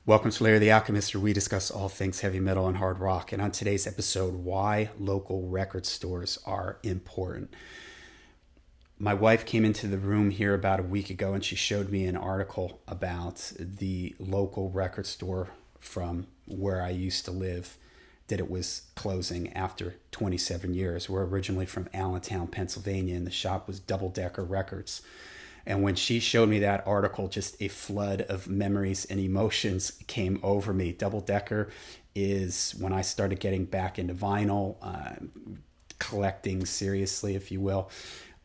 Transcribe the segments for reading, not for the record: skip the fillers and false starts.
Welcome to Larry the Alchemist, where we discuss all things heavy metal and hard rock. And on today's episode, why local record stores are important. My wife came into the room here about a week ago and she showed me an article about the local record store from where I used to live, that it was closing after 27 years. We're originally from Allentown, Pennsylvania, and the shop was Double Decker Records. And when she showed me that article, just a flood of memories and emotions came over me. Double Decker is when I started getting back into vinyl, collecting seriously, if you will.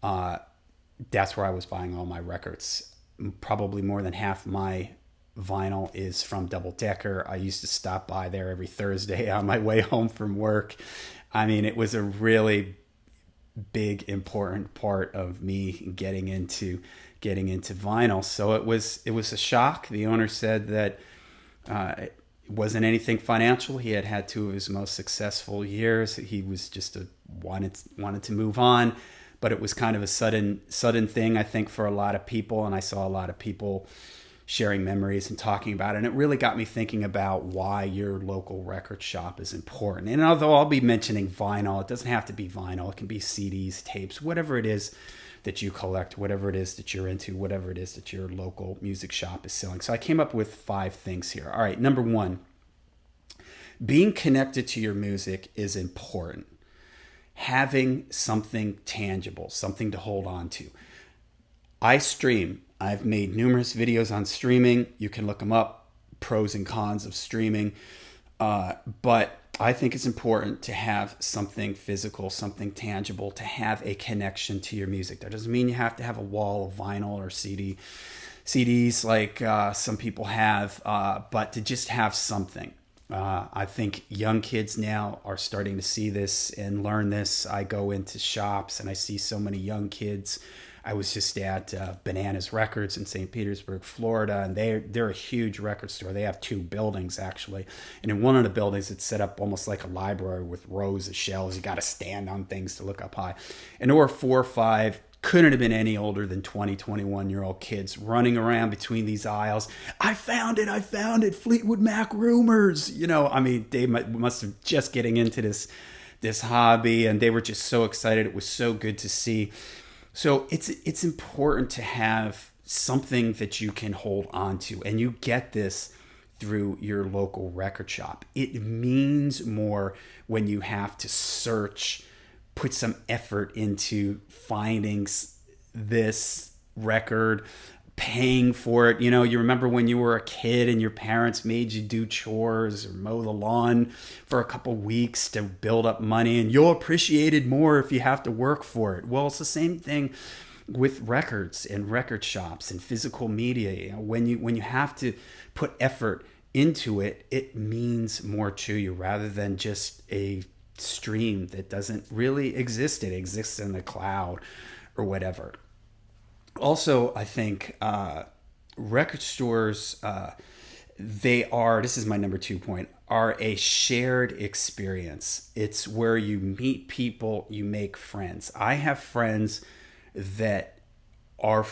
That's where I was buying all my records. Probably more than half my vinyl is from Double Decker. I used to stop by there every Thursday on my way home from work. I mean, it was a really big, important part of me getting into vinyl. So it was a shock. The owner said that it wasn't anything financial. He had two of his most successful years. He was just wanted to move on, but it was kind of a sudden thing, I think, for a lot of people. And I saw a lot of people sharing memories and talking about it. And it really got me thinking about why your local record shop is important. And although I'll be mentioning vinyl, it doesn't have to be vinyl. It can be CDs, tapes, whatever it is that you collect, whatever it is that you're into, whatever it is that your local music shop is selling. So I came up with 5 things here. All right, number 1, being connected to your music is important. Having something tangible, something to hold on to. I stream. I've made numerous videos on streaming. You can look them up, pros and cons of streaming. But I think it's important to have something physical, something tangible, to have a connection to your music. That doesn't mean you have to have a wall of vinyl or CDs like some people have, but to just have something. I think young kids now are starting to see this and learn this. I go into shops and I see so many young kids. I was just at Bananas Records in St. Petersburg, Florida, and they're a huge record store. They have 2 buildings, actually. And in one of the buildings, it's set up almost like a library with rows of shelves. You got to stand on things to look up high. And there were 4 or 5, couldn't have been any older than 20, 21-year-old kids running around between these aisles. I found it, Fleetwood Mac rumors. You know, I mean, they must have just getting into this hobby, and they were just so excited. It was so good to see. So it's important to have something that you can hold on to, and you get this through your local record shop. It means more when you have to search, put some effort into finding this record, paying for it. You know, you remember when you were a kid and your parents made you do chores or mow the lawn for a couple weeks to build up money, and you'll appreciate it more if you have to work for it. Well, it's the same thing with records and record shops and physical media. You know, when you have to put effort into it, it means more to you rather than just a stream that doesn't really exist. It exists in the cloud or whatever. Also, I think record stores, this is my number 2 point, are a shared experience. It's where you meet people, you make friends. I have friends that are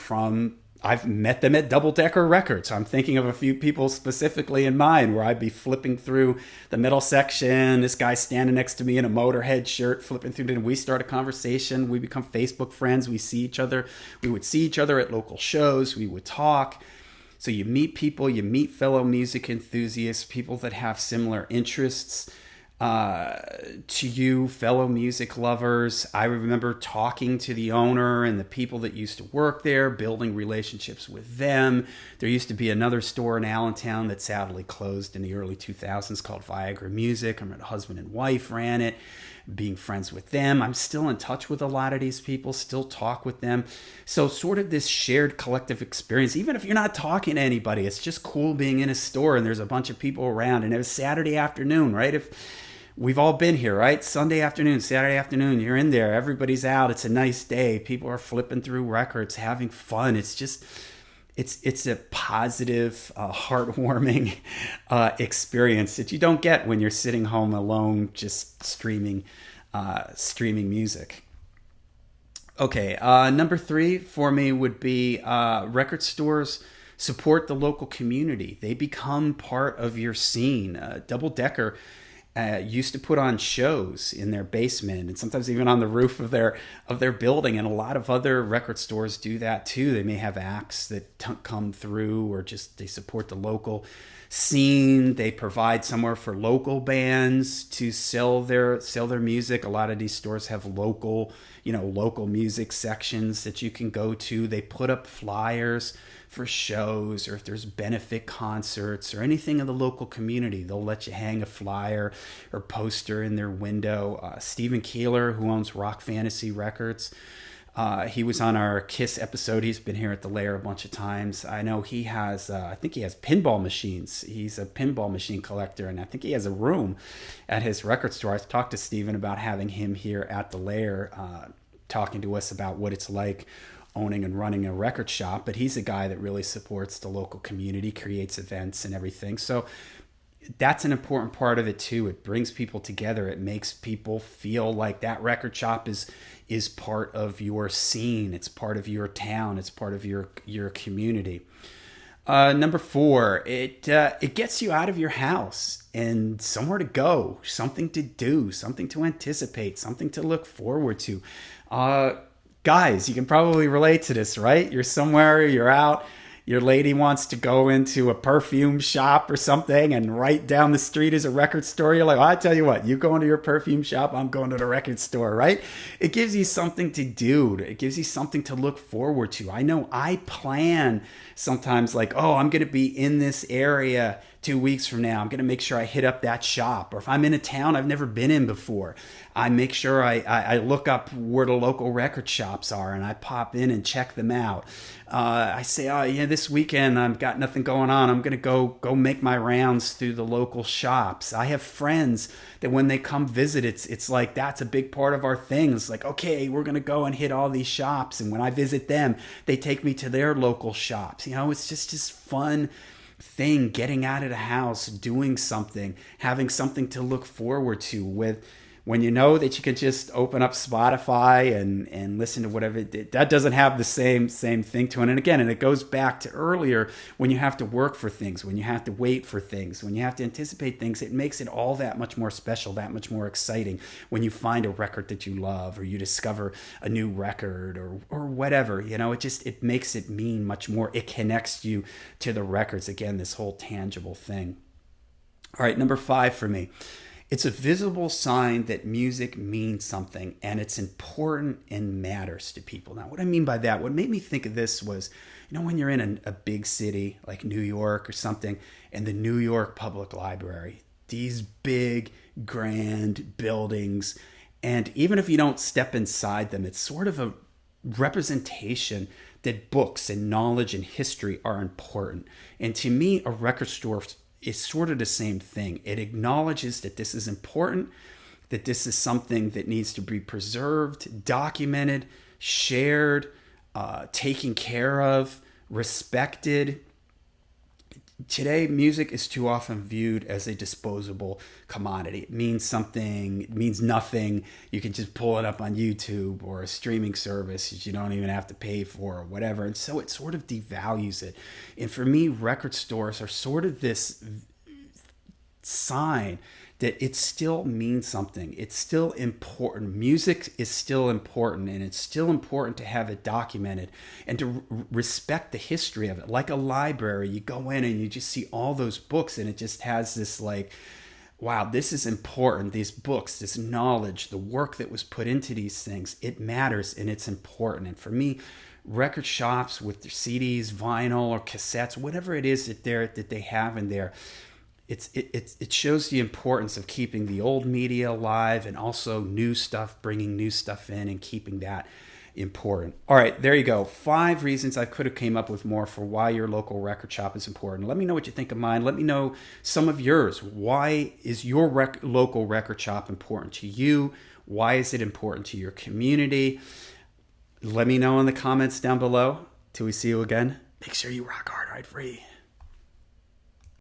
I've met them at Double Decker Records. I'm thinking of a few people specifically in mind where I'd be flipping through the middle section. This guy's standing next to me in a Motorhead shirt, flipping through, and we start a conversation. We become Facebook friends. We see each other. We would see each other at local shows. We would talk. So you meet people, you meet fellow music enthusiasts, people that have similar interests to you, fellow music lovers. I remember talking to the owner and the people that used to work there, building relationships with them. There used to be another store in Allentown that sadly closed in the early 2000s called Viagra Music. I remember husband and wife ran it, being friends with them. I'm still in touch with a lot of these people, still talk with them. So sort of this shared collective experience, even if you're not talking to anybody, it's just cool being in a store and there's a bunch of people around, and it was Saturday afternoon, right? If we've all been here, right? Sunday afternoon, Saturday afternoon, you're in there, everybody's out, it's a nice day, people are flipping through records, having fun. It's just, it's a positive, heartwarming experience that you don't get when you're sitting home alone just streaming music. Okay, number 3 for me would be record stores Support the local community. They become part of your scene. Double Decker used to put on shows in their basement and sometimes even on the roof of their building, and a lot of other record stores do that too. They may have acts that come through, or just they support the local scene. They provide somewhere for local bands to sell their music. A lot of these stores have local music sections that you can go to. They put up flyers for shows, or if there's benefit concerts or anything in the local community, they'll let you hang a flyer or poster in their window. Steven Keeler, who owns Rock Fantasy Records, he was on our Kiss episode. He's been here at the Lair a bunch of times. I know he has, I think he has pinball machines. He's a pinball machine collector, and I think he has a room at his record store. I've talked to Steven about having him here at the Lair, talking to us about what it's like owning and running a record shop. But he's a guy that really supports the local community, creates events and everything. So that's an important part of it too. It brings people together. It makes people feel like that record shop is part of your scene. It's part of your town. It's part of your community. Number 4, it gets you out of your house and somewhere to go, something to do, something to anticipate, something to look forward to. Guys, you can probably relate to this, right? You're somewhere, you're out, your lady wants to go into a perfume shop or something, and right down the street is a record store. You're like, well, I tell you what, you go into your perfume shop, I'm going to the record store, right? It gives you something to do. It gives you something to look forward to. I know I plan sometimes like, oh, I'm going to be in this area 2 weeks from now. I'm going to make sure I hit up that shop. Or if I'm in a town I've never been in before, I make sure I look up where the local record shops are and I pop in and check them out. I say, oh yeah, this weekend I've got nothing going on. I'm going to go make my rounds through the local shops. I have friends that when they come visit, it's like that's a big part of our thing. It's like, okay, we're going to go and hit all these shops. And when I visit them, they take me to their local shops. It's just this fun thing, getting out of the house, doing something, having something to look forward to. With when you know that you can just open up Spotify and listen to whatever, that doesn't have the same thing to it. And again, it goes back to earlier, when you have to work for things, when you have to wait for things, when you have to anticipate things, it makes it all that much more special, that much more exciting when you find a record that you love, or you discover a new record, or whatever. It makes it mean much more. It connects you to the records. Again, this whole tangible thing. All right, number 5 for me. It's a visible sign that music means something, and it's important and matters to people. Now, what I mean by that, what made me think of this was, when you're in a big city like New York or something, and the New York Public Library, these big, grand buildings, and even if you don't step inside them, it's sort of a representation that books and knowledge and history are important. And to me, a record store is sort of the same thing. It acknowledges that this is important, that this is something that needs to be preserved, documented, shared, taken care of, respected. Today, music is too often viewed as a disposable commodity. It means something, it means nothing. You can just pull it up on YouTube or a streaming service that you don't even have to pay for, or whatever. And so it sort of devalues it. And for me, record stores are sort of this sign that it still means something. It's still important. Music is still important, and it's still important to have it documented and to respect the history of it. Like a library, you go in and you just see all those books, and it just has this like, wow, this is important. These books, this knowledge, the work that was put into these things, it matters and it's important. And for me, record shops with their CDs, vinyl, or cassettes, whatever it is that they have in there, it shows the importance of keeping the old media alive, and also new stuff, bringing new stuff in and keeping that important. All right, there you go. 5 reasons. I could have came up with more for why your local record shop is important. Let me know what you think of mine. Let me know some of yours. Why is your local record shop important to you? Why is it important to your community? Let me know in the comments down below. Till we see you again, make sure you rock hard, ride free.